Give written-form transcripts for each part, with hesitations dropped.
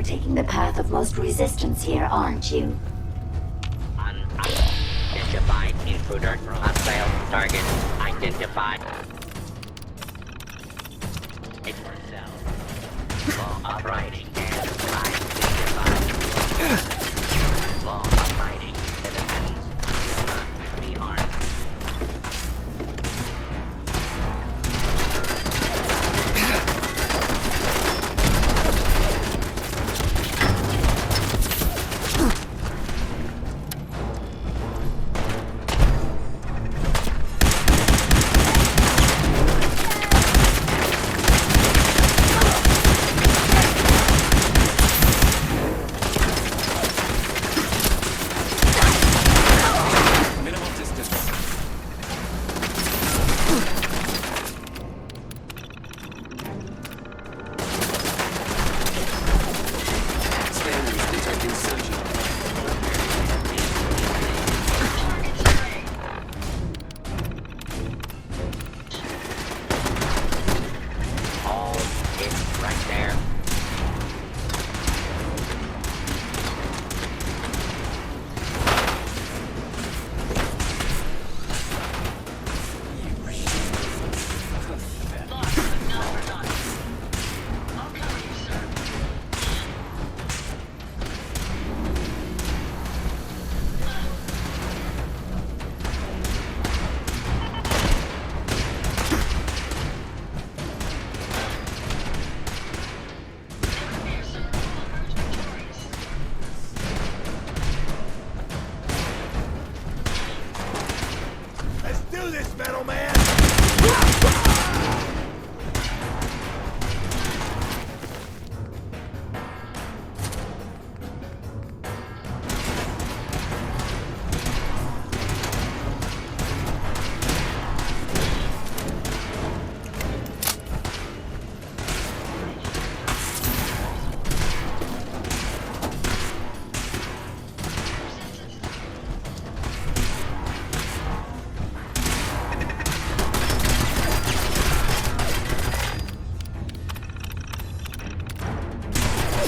taking the path of most resistance here, aren't you? Unidentified intruder. Hostile target identified. It's yourself. Law of writing and identified. Law of writing. Citizens not be harmed.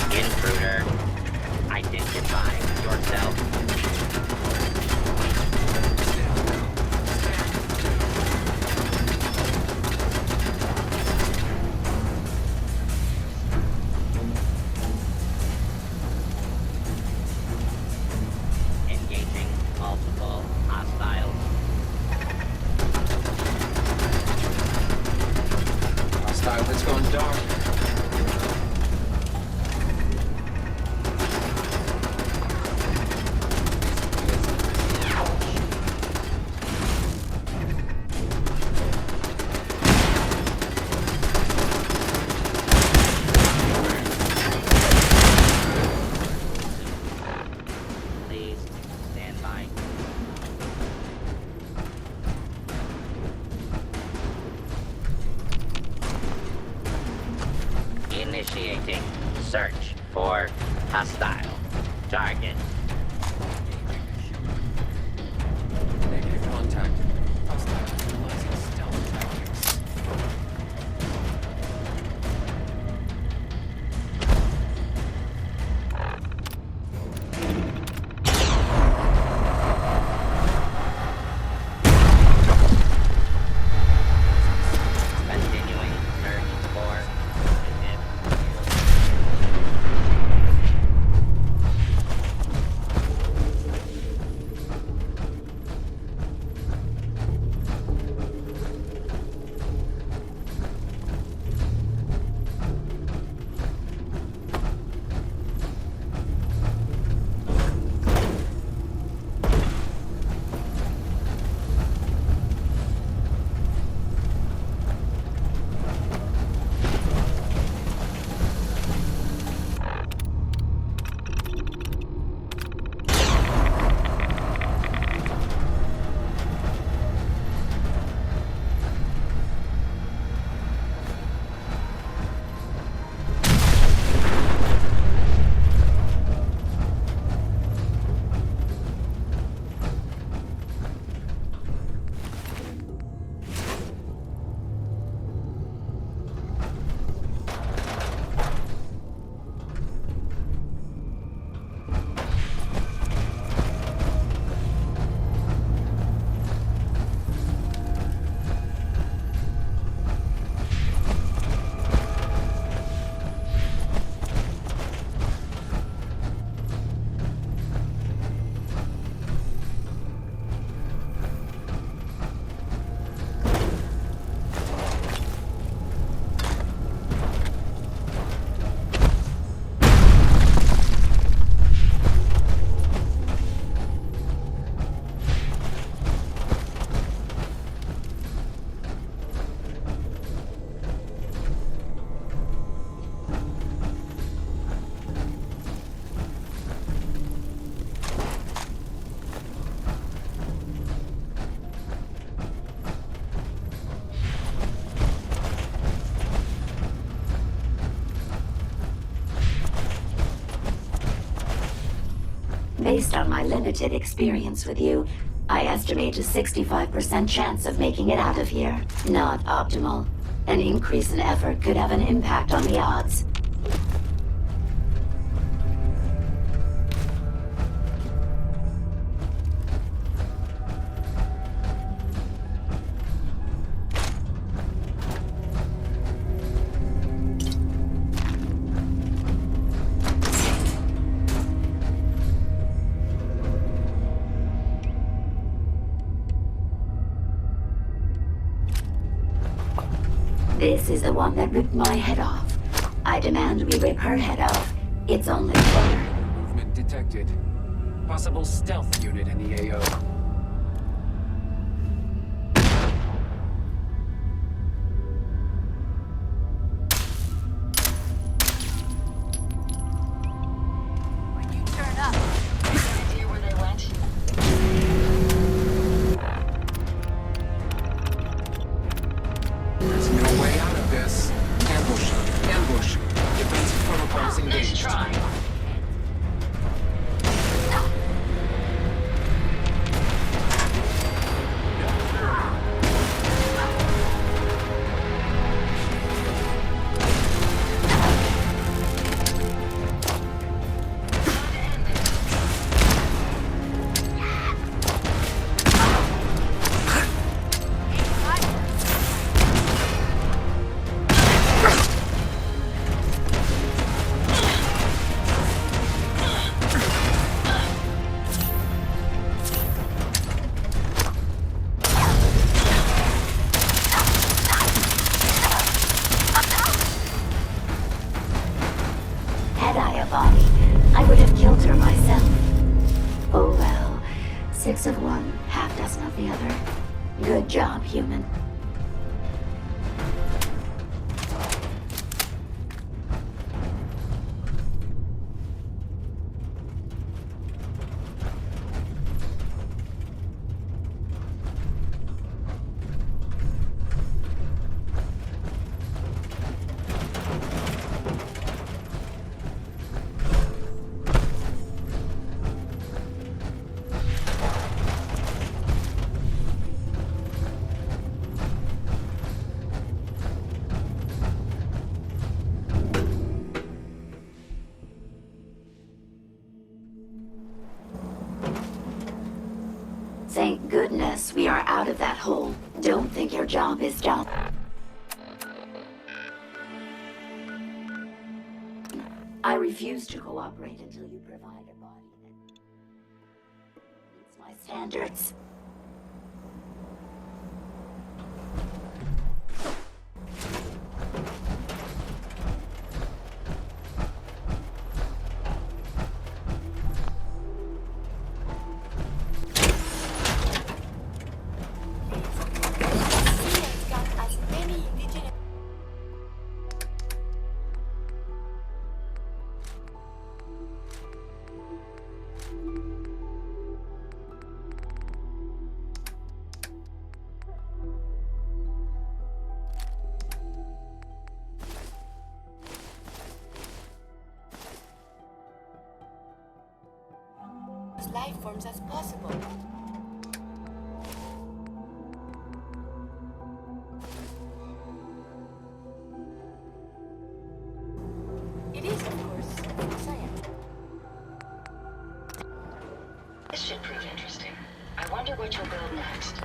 Intruder, identify yourself. Engaging multiple hostiles. Hostile that's gone dark. Please stand by. Initiating search for hostile target. Negative contact. Hostile utilizing stealth tactics. Continuing search for Based on my limited experience with you, I estimate a 65% chance of making it out of here. Not optimal. An increase in effort could have an impact on the odds. This is the one that ripped my head off. I demand we rip her head off. It's only fair. Movement detected. Possible stealth unit in the AO. When you turn up, any idea where they went? There's no way out of this. Ambush. Ambush. Defensive protocols engaged. Nice try. Had I a body, I would have killed her myself. Oh well. 6 of one, half dozen of the other. Good job, human. Thank goodness we are out of that hole. Don't think your job is done. I refuse to cooperate until you provide a body that meets my standards. Life forms as possible. It is, of course, science. This should prove interesting. I wonder what you'll build next.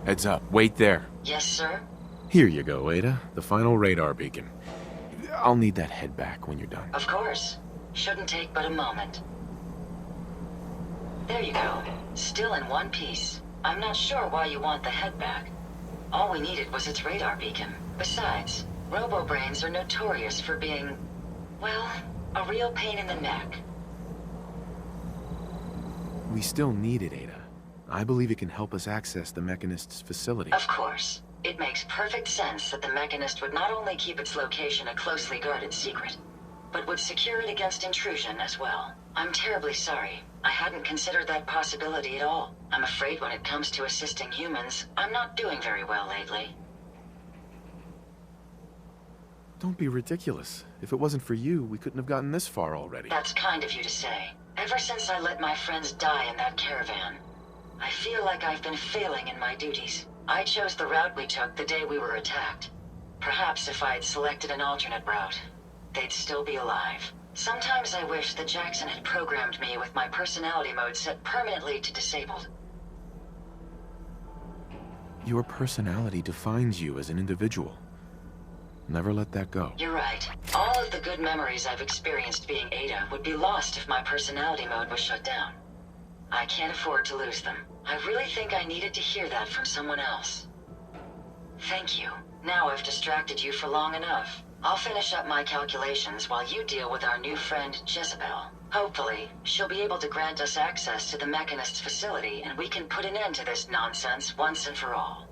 Heads up. Wait there. Yes, sir? Here you go, Ada. The final radar beacon. I'll need that head back when you're done. Of course. Shouldn't take but a moment. There you go. Still in one piece. I'm not sure why you want the head back. All we needed was its radar beacon. Besides, robo-brains are notorious for being, well, a real pain in the neck. We still need it, Ada. I believe it can help us access the Mechanist's facility. Of course. It makes perfect sense that the Mechanist would not only keep its location a closely guarded secret, but would secure it against intrusion as well. I'm terribly sorry. I hadn't considered that possibility at all. I'm afraid when it comes to assisting humans, I'm not doing very well lately. Don't be ridiculous. If it wasn't for you, we couldn't have gotten this far already. That's kind of you to say. Ever since I let my friends die in that caravan, I feel like I've been failing in my duties. I chose the route we took the day we were attacked. Perhaps if I had selected an alternate route, they'd still be alive. Sometimes I wish that Jackson had programmed me with my personality mode set permanently to disabled. Your personality defines you as an individual. Never let that go. You're right. All of the good memories I've experienced being Ada would be lost if my personality mode was shut down. I can't afford to lose them. I really think I needed to hear that from someone else. Thank you. Now I've distracted you for long enough. I'll finish up my calculations while you deal with our new friend, Jezebel. Hopefully, she'll be able to grant us access to the Mechanist's facility and we can put an end to this nonsense once and for all.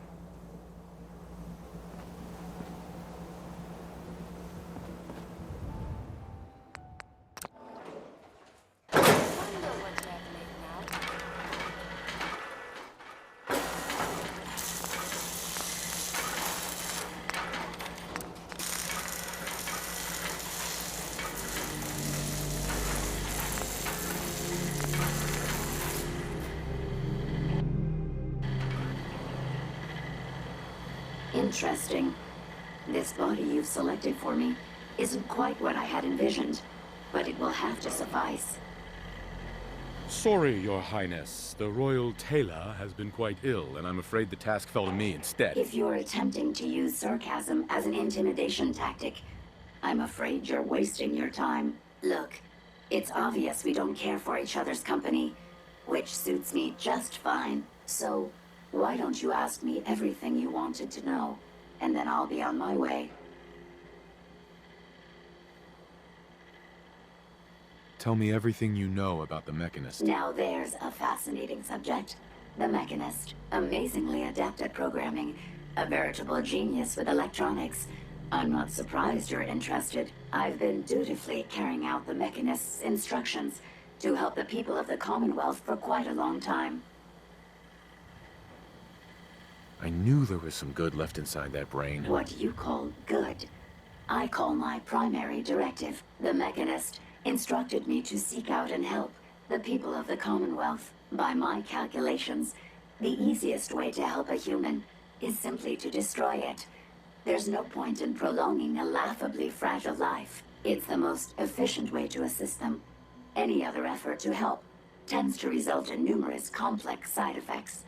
Interesting. This body you've selected for me isn't quite what I had envisioned, but it will have to suffice. Sorry, Your Highness. The Royal Tailor has been quite ill, and I'm afraid the task fell to me instead. If you're attempting to use sarcasm as an intimidation tactic, I'm afraid you're wasting your time. Look, it's obvious we don't care for each other's company, which suits me just fine. So, why don't you ask me everything you wanted to know, and then I'll be on my way. Tell me everything you know about the Mechanist. Now there's a fascinating subject. The Mechanist, amazingly adept at programming, a veritable genius with electronics. I'm not surprised you're interested. I've been dutifully carrying out the Mechanist's instructions to help the people of the Commonwealth for quite a long time. I knew there was some good left inside that brain. What you call good, I call my primary directive. The Mechanist instructed me to seek out and help the people of the Commonwealth. By my calculations, the easiest way to help a human is simply to destroy it. There's no point in prolonging a laughably fragile life. It's the most efficient way to assist them. Any other effort to help tends to result in numerous complex side effects.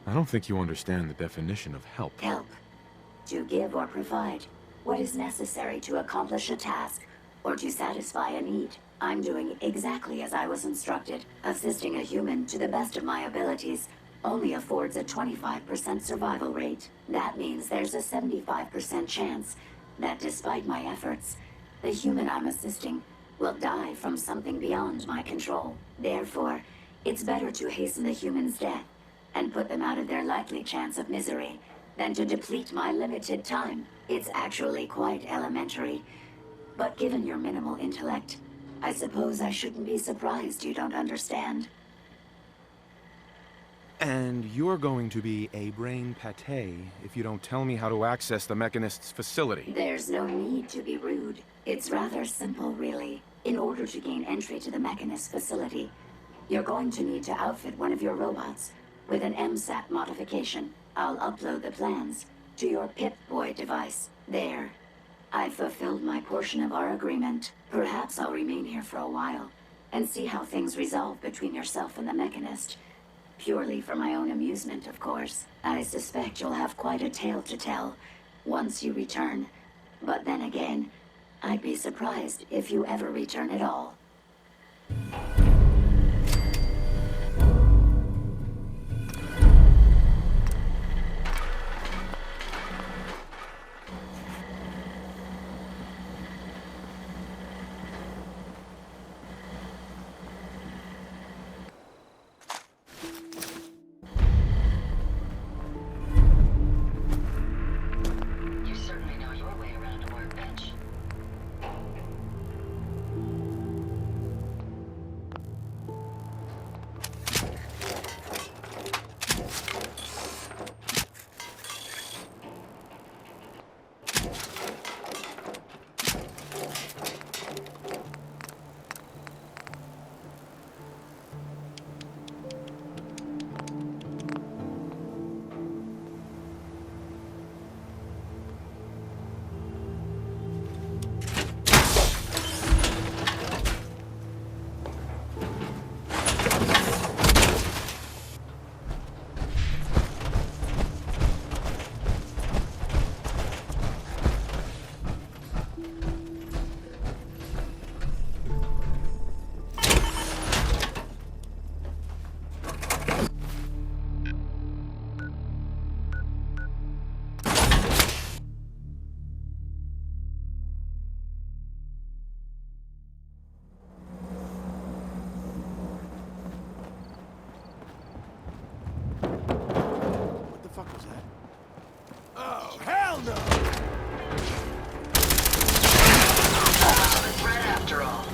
I don't think you understand the definition of help. Help. To give or provide what is necessary to accomplish a task or to satisfy a need. I'm doing exactly as I was instructed. Assisting a human to the best of my abilities only affords a 25% survival rate. That means there's a 75% chance that despite my efforts, the human I'm assisting will die from something beyond my control. Therefore, it's better to hasten the human's death and put them out of their likely chance of misery than to deplete my limited time. It's actually quite elementary. But given your minimal intellect, I suppose I shouldn't be surprised you don't understand. And you're going to be a brain pate if you don't tell me how to access the Mechanist's facility. There's no need to be rude. It's rather simple, really. In order to gain entry to the Mechanist facility, you're going to need to outfit one of your robots with an MSAT modification. I'll upload the plans to your Pip-Boy device. There. I've fulfilled my portion of our agreement. Perhaps I'll remain here for a while and see how things resolve between yourself and the Mechanist. Purely for my own amusement, of course. I suspect you'll have quite a tale to tell once you return. But then again, I'd be surprised if you ever return at all. You certainly know your way around a workbench. What the fuck was that? Oh, hell no! Almost a threat after all.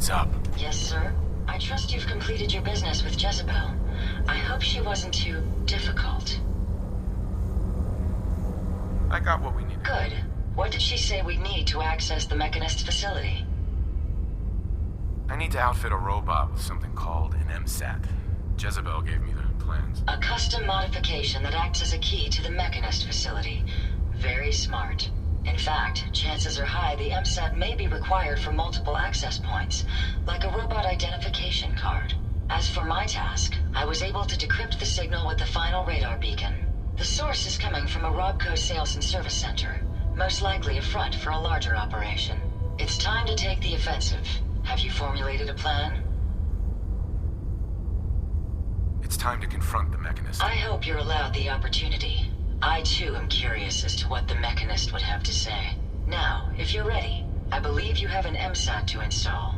Heads up. Yes, sir. I trust you've completed your business with Jezebel. I hope she wasn't too difficult. I got what we needed. Good. What did she say we need to access the Mechanist facility? I need to outfit a robot with something called an MSAT. Jezebel gave me the plans. A custom modification that acts as a key to the Mechanist facility. Very smart. In fact, chances are high the MSAT may be required for multiple access points, like a robot identification card. As for my task, I was able to decrypt the signal with the final radar beacon. The source is coming from a Robco sales and service center, most likely a front for a larger operation. It's time to take the offensive. Have you formulated a plan? It's time to confront the Mechanist. I hope you're allowed the opportunity. I too am curious as to what the Mechanist would have to say. Now, if you're ready, I believe you have an MSAT to install.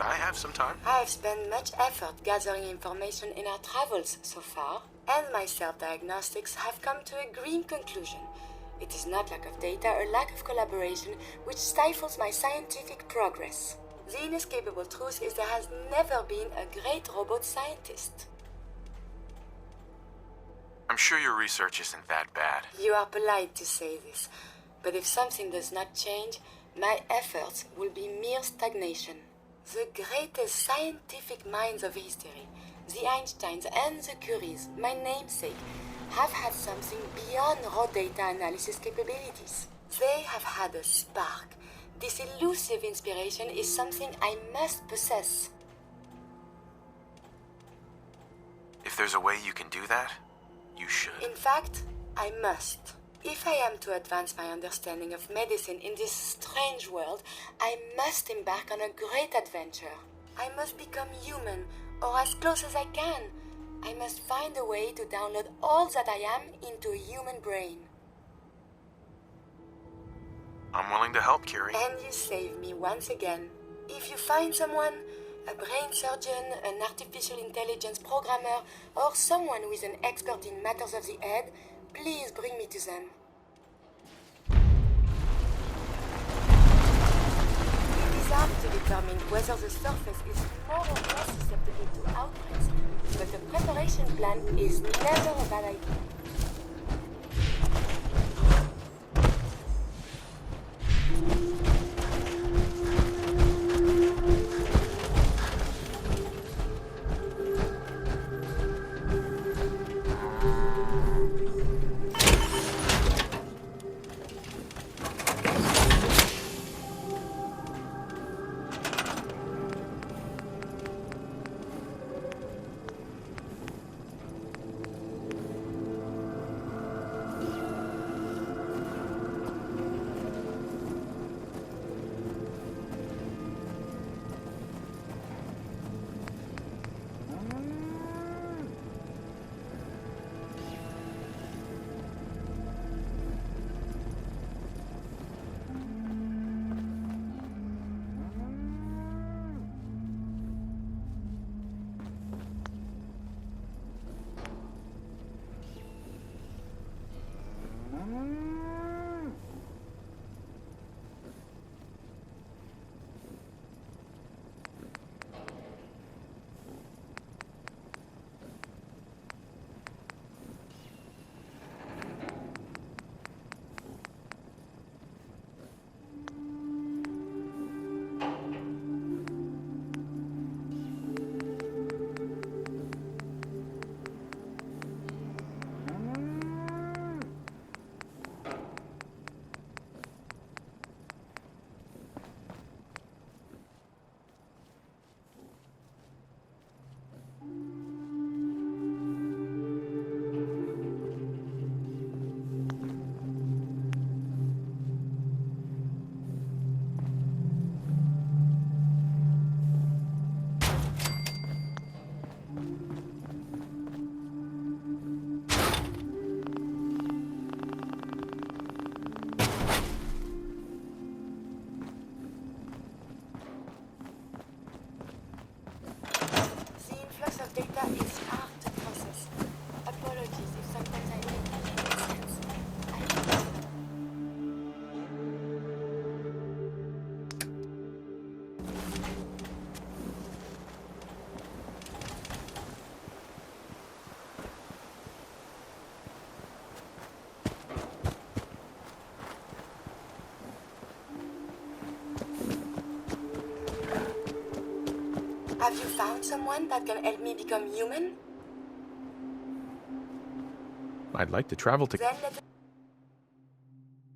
I have some time. I've spent much effort gathering information in our travels so far, and my self-diagnostics have come to a green conclusion. It is not lack of data or lack of collaboration which stifles my scientific progress. The inescapable truth is there has never been a great robot scientist. I'm sure your research isn't that bad. You are polite to say this, but if something does not change, my efforts will be mere stagnation. The greatest scientific minds of history, the Einsteins and the Curies, my namesake, have had something beyond raw data analysis capabilities. They have had a spark. This elusive inspiration is something I must possess. If there's a way you can do that, you should. In fact, I must. If I am to advance my understanding of medicine in this strange world, I must embark on a great adventure. I must become human, or as close as I can. I must find a way to download all that I am into a human brain. I'm willing to help, Curie. And you save me once again. If you find someone, a brain surgeon, an artificial intelligence programmer, or someone who is an expert in matters of the head, please bring me to them. It is hard to determine whether the surface is more or less susceptible to outbreaks, but a preparation plan is never a bad idea. Data is hard to process. Apologies if sometimes I make sense. Have you found someone that can help me become human? I'd like to travel to... Then let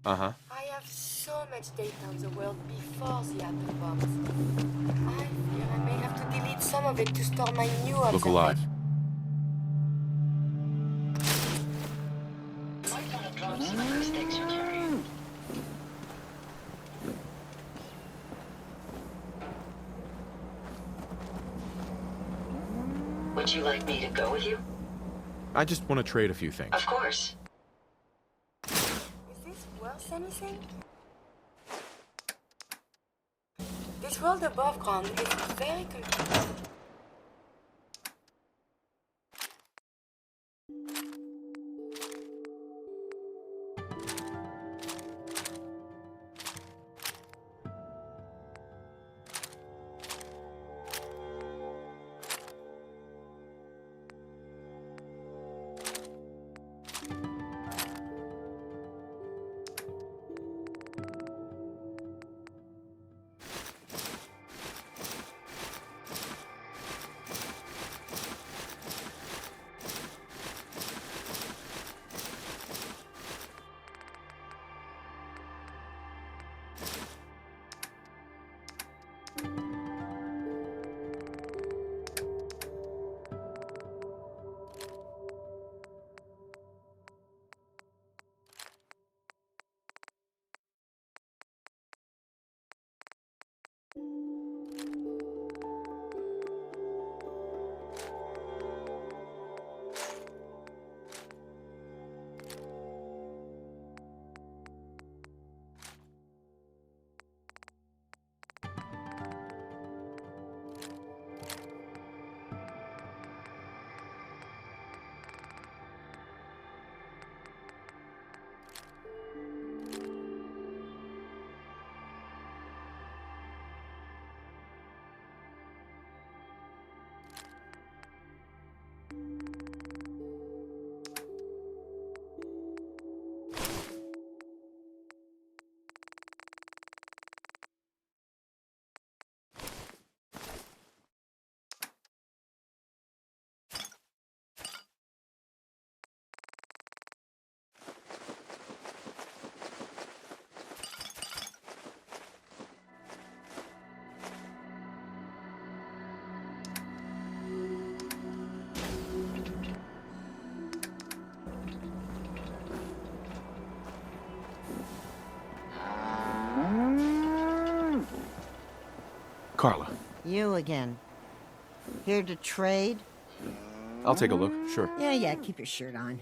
Uh-huh. I have so much data on the world before the atom bombs. I fear I may have to delete some of it to store my new Look alive. You might want to drop some of those things you're carrying. Would you like me to go with you? I just want to trade a few things. Of course. Is this worth anything? This world above ground is very Carla, You again. Here to trade? I'll take a look, sure. Yeah, keep your shirt on.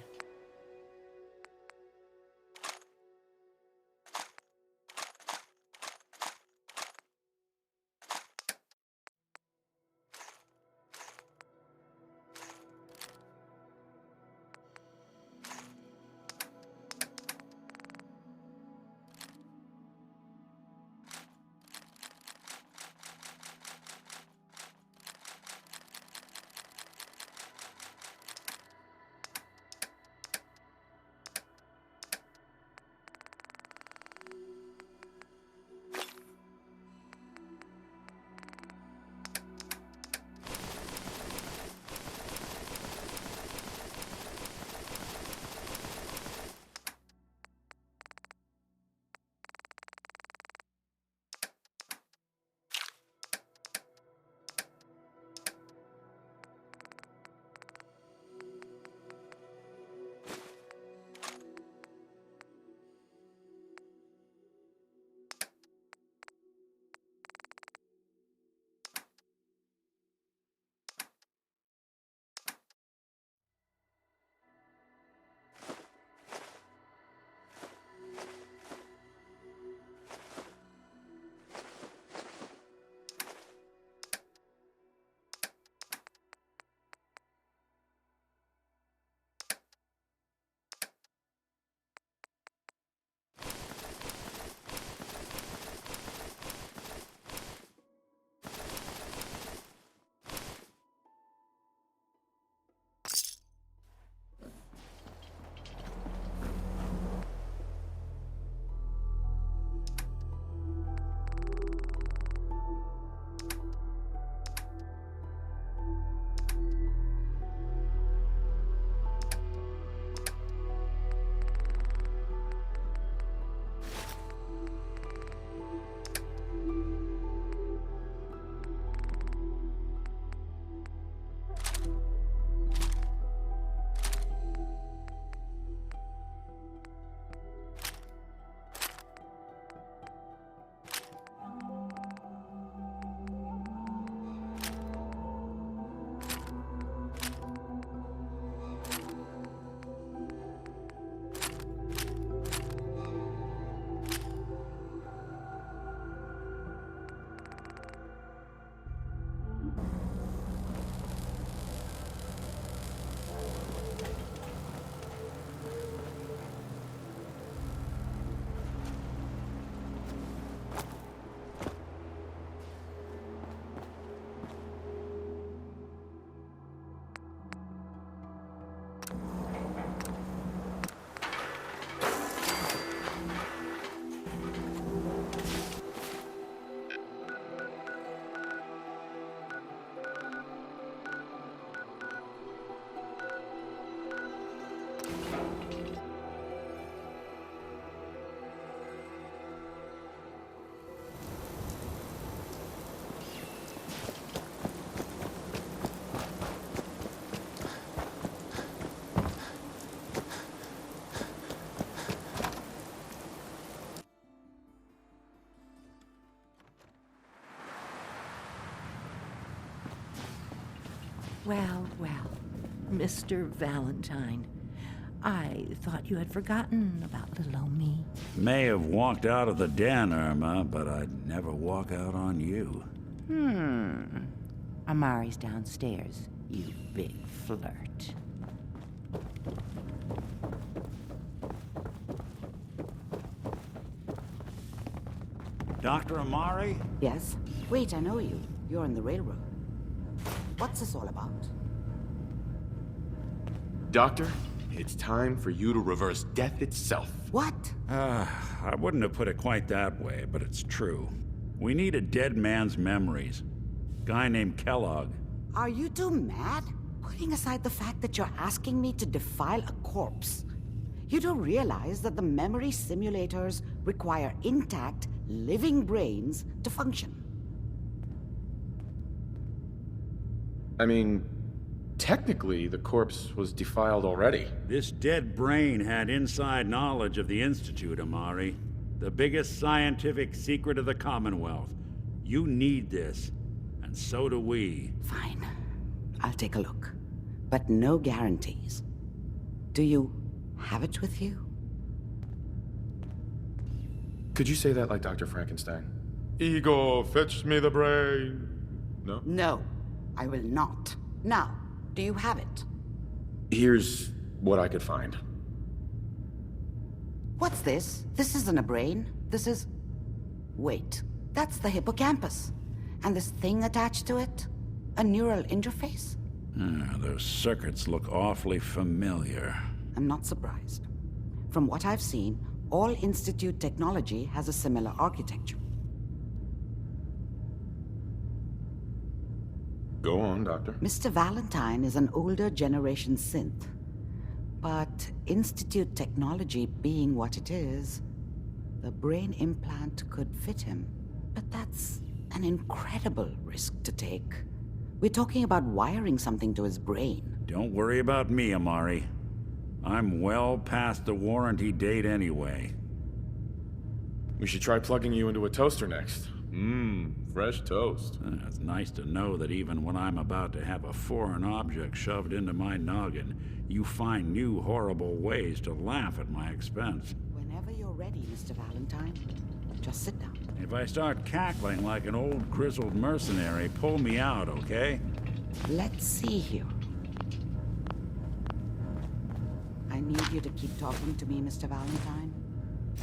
Well, well, Mr. Valentine. I thought you had forgotten about little old me. May have walked out of the den, Irma, but I'd never walk out on you. Amari's downstairs, you big flirt. Dr. Amari? Yes? Wait, I know you. You're on the railroad. What's this all about? Doctor, it's time for you to reverse death itself. What? I wouldn't have put it quite that way, but it's true. We need a dead man's memories. Guy named Kellogg. Are you two mad? Putting aside the fact that you're asking me to defile a corpse, you do realize that the memory simulators require intact, living brains to function. I mean, technically, the corpse was defiled already. This dead brain had inside knowledge of the Institute, Amari. The biggest scientific secret of the Commonwealth. You need this, and so do we. Fine. I'll take a look. But no guarantees. Do you have it with you? Could you say that like Dr. Frankenstein? Ego, fetch me the brain. No? No, I will not. Now, do you have it? Here's what I could find. What's this? This isn't a brain. This is... Wait, that's the hippocampus. And this thing attached to it? A neural interface? Those circuits look awfully familiar. I'm not surprised. From what I've seen, all Institute technology has a similar architecture. Go on, Doctor. Mr. Valentine is an older generation synth. But Institute technology being what it is, the brain implant could fit him. But that's an incredible risk to take. We're talking about wiring something to his brain. Don't worry about me, Amari. I'm well past the warranty date anyway. We should try plugging you into a toaster next. Fresh toast. It's nice to know that even when I'm about to have a foreign object shoved into my noggin, you find new horrible ways to laugh at my expense. Whenever you're ready, Mr. Valentine, just sit down. If I start cackling like an old grizzled mercenary, pull me out, okay? Let's see here. I need you to keep talking to me, Mr. Valentine.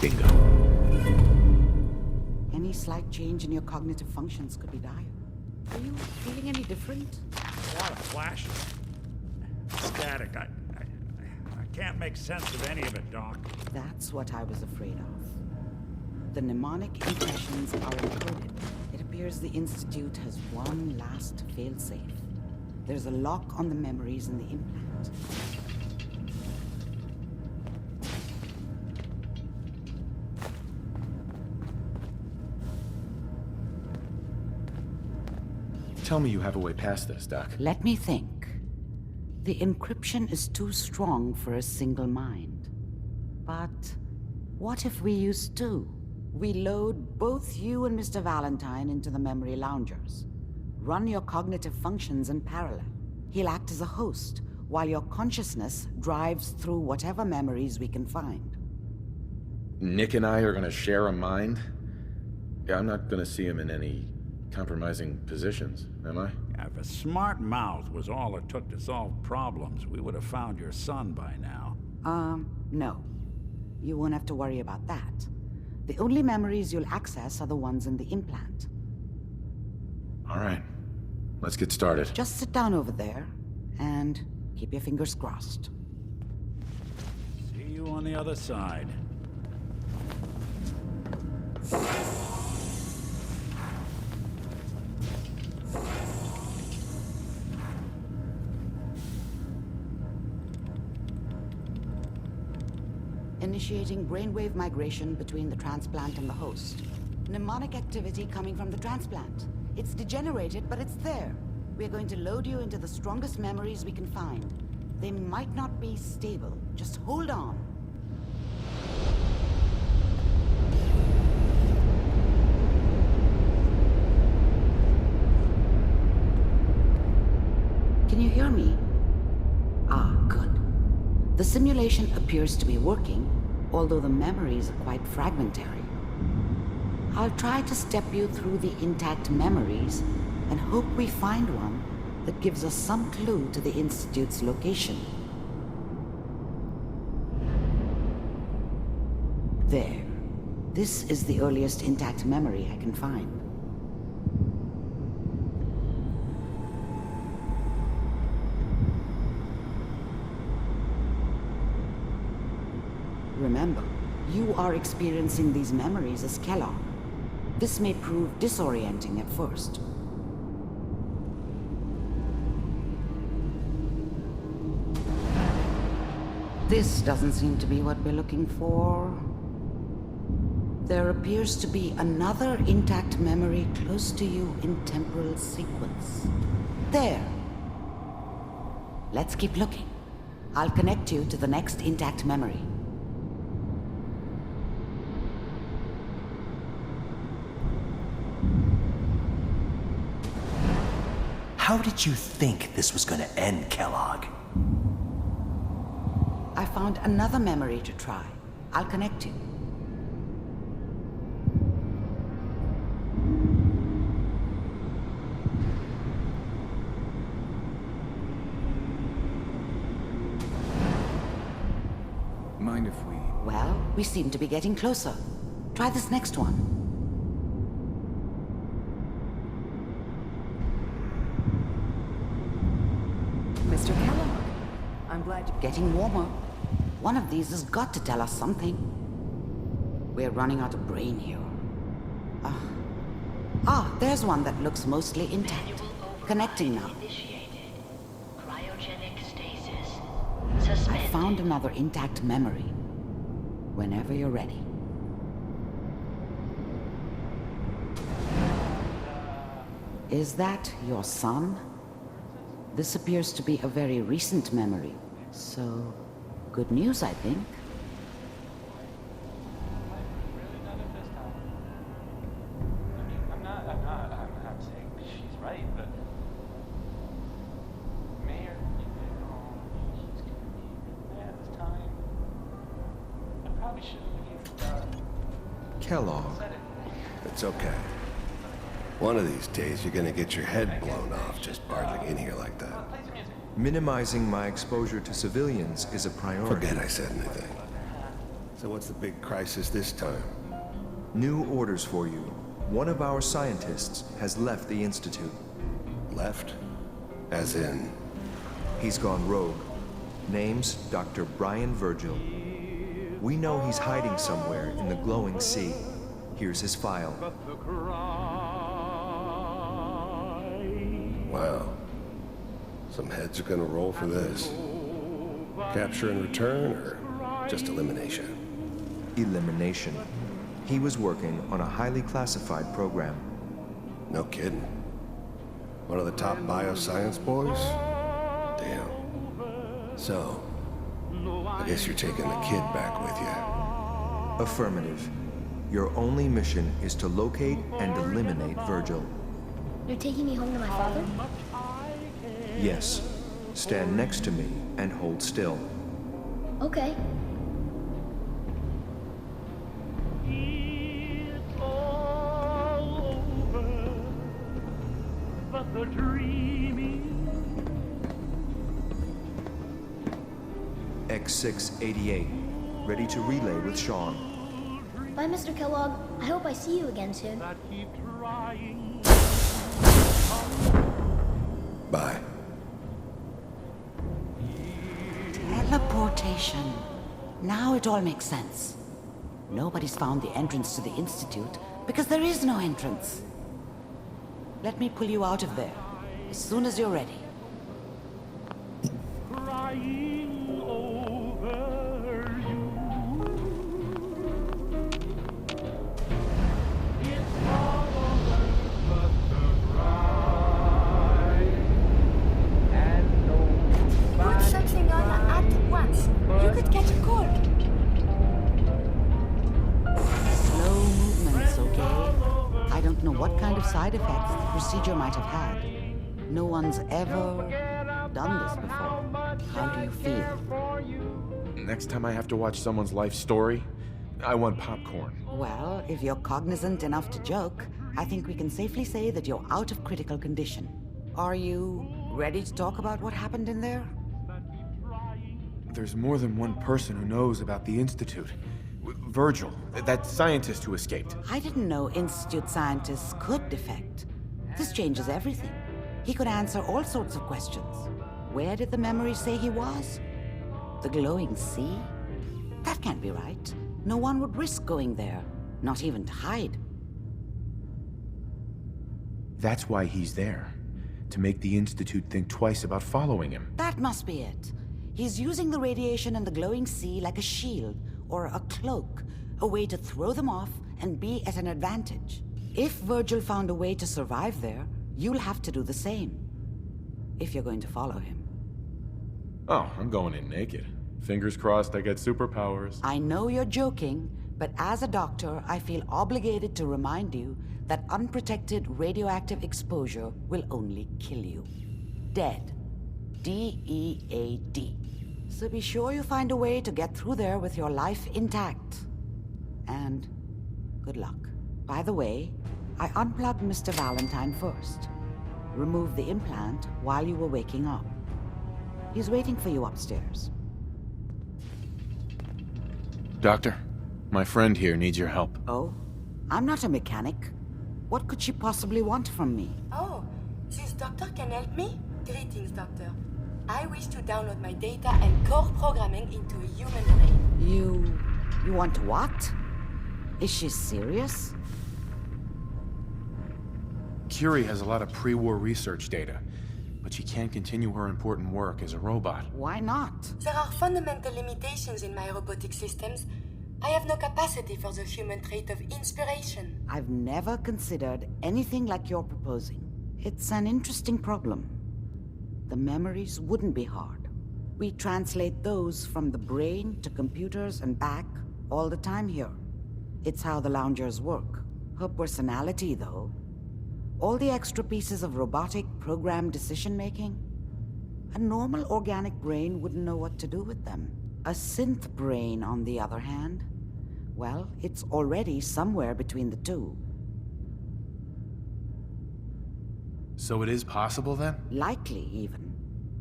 Bingo. Any slight change in your cognitive functions could be dire. Are you feeling any different? A lot of flashes. Static. I can't make sense of any of it, Doc. That's what I was afraid of. The mnemonic impressions are encoded. It appears the Institute has one last failsafe. There's a lock on the memories in the implant. Tell me you have a way past this, Doc. Let me think. The encryption is too strong for a single mind. But what if we use two? We load both you and Mr. Valentine into the memory loungers. Run your cognitive functions in parallel. He'll act as a host, while your consciousness drives through whatever memories we can find. Nick and I are gonna share a mind? Yeah, I'm not gonna see him in any compromising positions, am I? If a smart mouth was all it took to solve problems, we would have found your son by now. No. You won't have to worry about that. The only memories you'll access are the ones in the implant. All right. Let's get started. Just sit down over there, and keep your fingers crossed. See you on the other side. Initiating brainwave migration between the transplant and the host. Mnemonic activity coming from the transplant. It's degenerated, but it's there. We're going to load you into the strongest memories we can find. They might not be stable. Just hold on. Can you hear me? Ah, good. The simulation appears to be working, although the memories are quite fragmentary. I'll try to step you through the intact memories and hope we find one that gives us some clue to the Institute's location. There. This is the earliest intact memory I can find. Remember, you are experiencing these memories as Kellogg. This may prove disorienting at first. This doesn't seem to be what we're looking for. There appears to be another intact memory close to you in temporal sequence. There. Let's keep looking. I'll connect you to the next intact memory. How did you think this was gonna end, Kellogg? I found another memory to try. I'll connect you. Mind if we... Well, we seem to be getting closer. Try this next one. Mr. Kellogg, I'm glad you... Getting warmer. One of these has got to tell us something. We're running out of brain here. There's one that looks mostly intact. Connecting now. Cryogenic stasis. I found another intact memory. Whenever you're ready. Is that your son? This appears to be a very recent memory, so good news, I think. I'm saying she's right, but Mayor, she's gonna be there this time. I probably shouldn't have Kellogg. It's okay. One of these days, you're gonna get your head blown off just barging in here like that. Minimizing my exposure to civilians is a priority. Forget I said anything. So what's the big crisis this time? New orders for you. One of our scientists has left the Institute. Left? As in? He's gone rogue. Name's Dr. Brian Virgil. We know he's hiding somewhere in the glowing sea. Here's his file. Wow. Some heads are gonna roll for this. Capture and return, or just elimination? Elimination. He was working on a highly classified program. No kidding. One of the top bioscience boys? Damn. So, I guess you're taking the kid back with you. Affirmative. Your only mission is to locate and eliminate Virgil. You're taking me home to my father? Yes. Stand next to me and hold still. Okay. It's all over, but the dreaming. X688. Ready to relay with Sean. Bye, Mr. Kellogg. I hope I see you again soon. Bye. Teleportation. Now it all makes sense. Nobody's found the entrance to the Institute because there is no entrance. Let me pull you out of there as soon as you're ready. Crying over you. It's all over but the cry. And nobody. Put something on at once. You could catch a cold. Slow movements, okay? I don't know what kind of side effects the procedure might have had. No one's ever done this before. How do you feel? Next time I have to watch someone's life story, I want popcorn. Well, if you're cognizant enough to joke, I think we can safely say that you're out of critical condition. Are you ready to talk about what happened in there? There's more than one person who knows about the Institute. Virgil, that scientist who escaped. I didn't know Institute scientists could defect. This changes everything. He could answer all sorts of questions. Where did the memory say he was? The glowing sea? That can't be right. No one would risk going there, not even to hide. That's why he's there. To make the Institute think twice about following him. That must be it. He's using the radiation and the glowing sea like a shield or a cloak, a way to throw them off and be at an advantage. If Virgil found a way to survive there, you'll have to do the same. If you're going to follow him. Oh, I'm going in naked. Fingers crossed I get superpowers. I know you're joking, but as a doctor, I feel obligated to remind you that unprotected radioactive exposure will only kill you. Dead. D-E-A-D. So be sure you find a way to get through there with your life intact. And good luck. By the way, I unplugged Mr. Valentine first. Removed the implant while you were waking up. He's waiting for you upstairs. Doctor, my friend here needs your help. Oh? I'm not a mechanic. What could she possibly want from me? Oh, this doctor can help me? Greetings, doctor. I wish to download my data and core programming into a human brain. You want what? Is she serious? Curie has a lot of pre-war research data, but she can't continue her important work as a robot. Why not? There are fundamental limitations in my robotic systems. I have no capacity for the human trait of inspiration. I've never considered anything like you're proposing. It's an interesting problem. The memories wouldn't be hard. We translate those from the brain to computers and back all the time here. It's how the loungers work. Her personality, though, all the extra pieces of robotic programmed decision-making, a normal organic brain wouldn't know what to do with them. A synth brain, on the other hand, well, it's already somewhere between the two. So it is possible, then? Likely, even.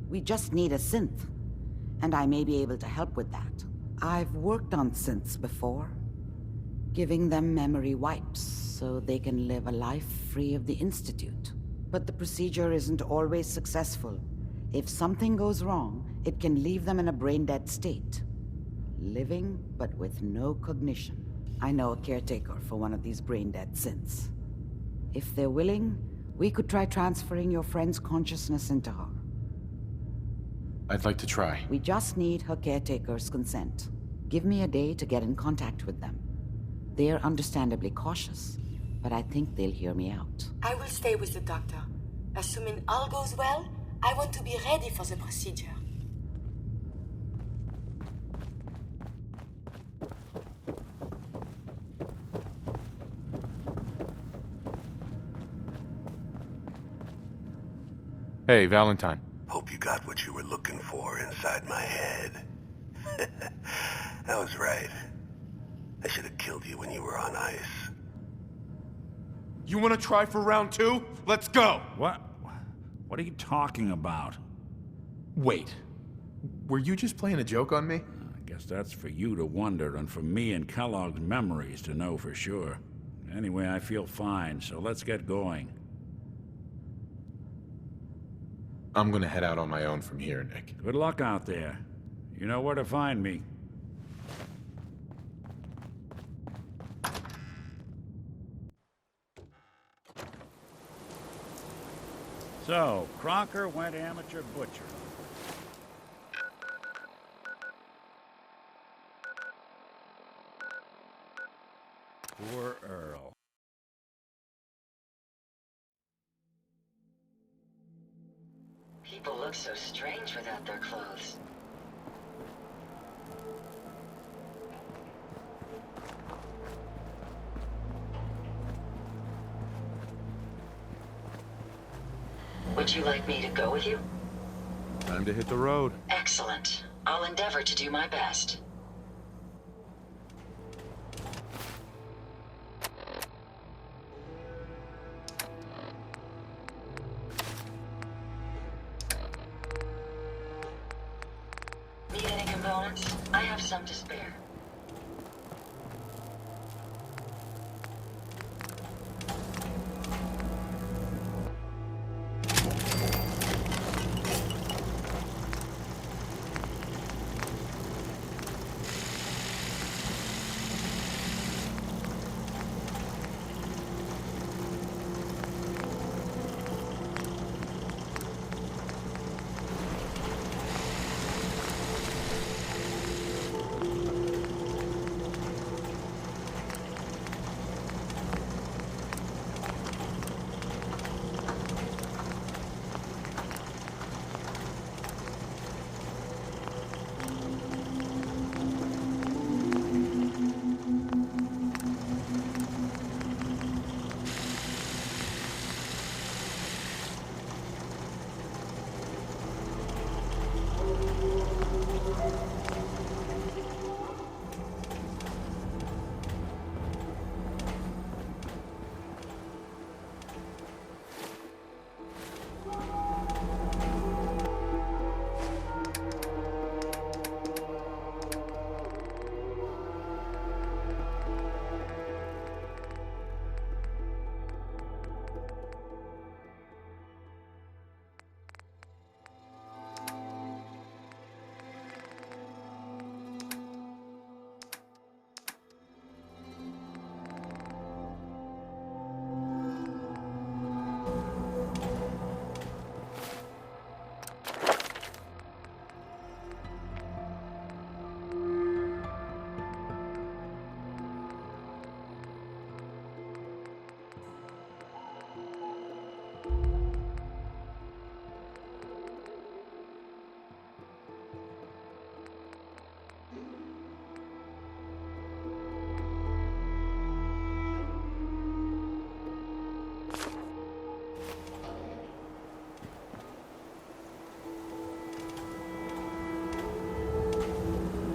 We just need a synth, and I may be able to help with that. I've worked on synths before, giving them memory wipes so they can live a life free of the Institute. But the procedure isn't always successful. If something goes wrong, it can leave them in a brain-dead state. Living, but with no cognition. I know a caretaker for one of these brain-dead synths. If they're willing, we could try transferring your friend's consciousness into her. I'd like to try. We just need her caretaker's consent. Give me a day to get in contact with them. They're understandably cautious, but I think they'll hear me out. I will stay with the doctor. Assuming all goes well, I want to be ready for the procedure. Hey, Valentine. Hope you got what you were looking for inside my head. I was right. I should have killed you when you were on ice. You want to try for round 2? Let's go! What? What are you talking about? Wait. Were you just playing a joke on me? I guess that's for you to wonder and for me and Kellogg's memories to know for sure. Anyway, I feel fine, so let's get going. I'm gonna head out on my own from here, Nick. Good luck out there. You know where to find me. So, Crocker went amateur butcher. Poor Earl. People look so strange without their clothes. Would you like me to go with you? Time to hit the road. Excellent. I'll endeavor to do my best. Need any components? I have some to spare.